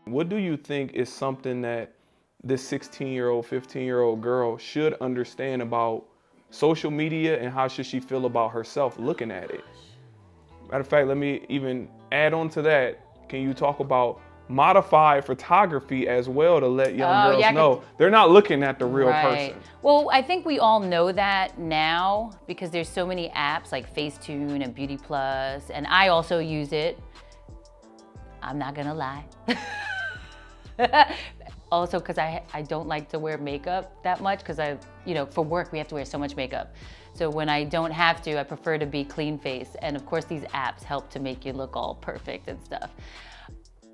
What do you think is something that this 16-year-old, 15-year-old girl should understand about social media, and how should she feel about herself looking at it? Matter of fact, let me even add on to that. Can you talk about modified photography as well, to let young girls know they're not looking at the real person? Well, I think we all know that now because there's so many apps like Facetune and Beauty Plus, and I also use it. I'm not gonna lie. Also, because I don't like to wear makeup that much, because for work we have to wear so much makeup. So when I don't have to, I prefer to be clean face. And of course these apps help to make you look all perfect and stuff.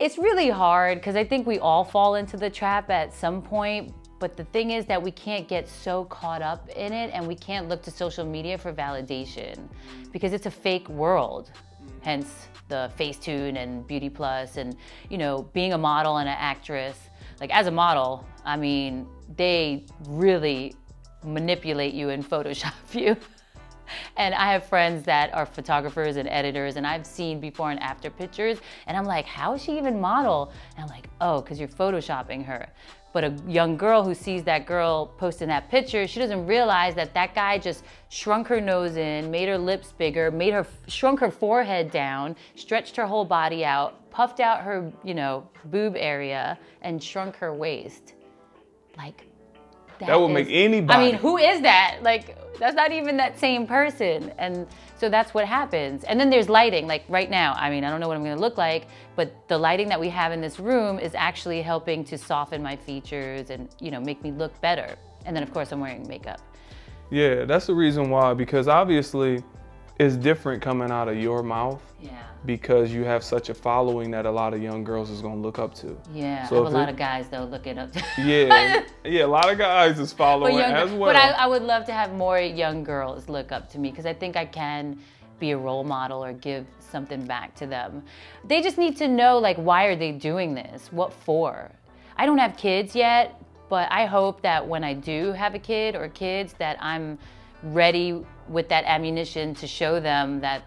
It's really hard because I think we all fall into the trap at some point. But the thing is that we can't get so caught up in it, and we can't look to social media for validation because it's a fake world. Hence the Facetune and Beauty Plus, and being a model and an actress. Like as a model, I mean, they really manipulate you and Photoshop you. And I have friends that are photographers and editors, and I've seen before and after pictures, and I'm like, how is she even model? And I'm like, oh, because you're Photoshopping her. But a young girl who sees that girl posting that picture, she doesn't realize that that guy just shrunk her nose in, made her lips bigger, shrunk her forehead down, stretched her whole body out, puffed out her, boob area, and shrunk her waist. Like, that would make anybody. I mean, who is that? Like, that's not even that same person. And so that's what happens. And then there's lighting, like right now. I mean, I don't know what I'm gonna look like, but the lighting that we have in this room is actually helping to soften my features and, make me look better. And then of course I'm wearing makeup. Yeah, that's the reason why, because obviously it's different coming out of your mouth. Yeah. Because you have such a following that a lot of young girls is gonna look up to. Yeah, so I have a lot of guys though looking up to. Yeah, a lot of guys is following as well. But I would love to have more young girls look up to me, because I think I can be a role model or give something back to them. They just need to know, like, why are they doing this? What for? I don't have kids yet, but I hope that when I do have a kid or kids, that I'm ready with that ammunition to show them that,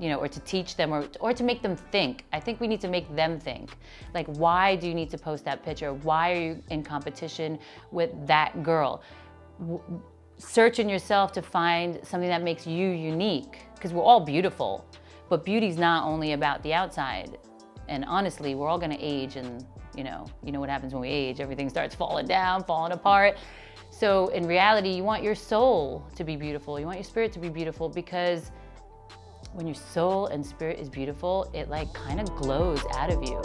or to teach them, or to make them think. I think we need to make them think. Like, why do you need to post that picture? Why are you in competition with that girl? Search in yourself to find something that makes you unique, because we're all beautiful, but beauty's not only about the outside. And honestly, we're all gonna age, and you know what happens when we age, everything starts falling down, falling apart. So in reality, you want your soul to be beautiful. You want your spirit to be beautiful, because when your soul and spirit is beautiful, it like kind of glows out of you.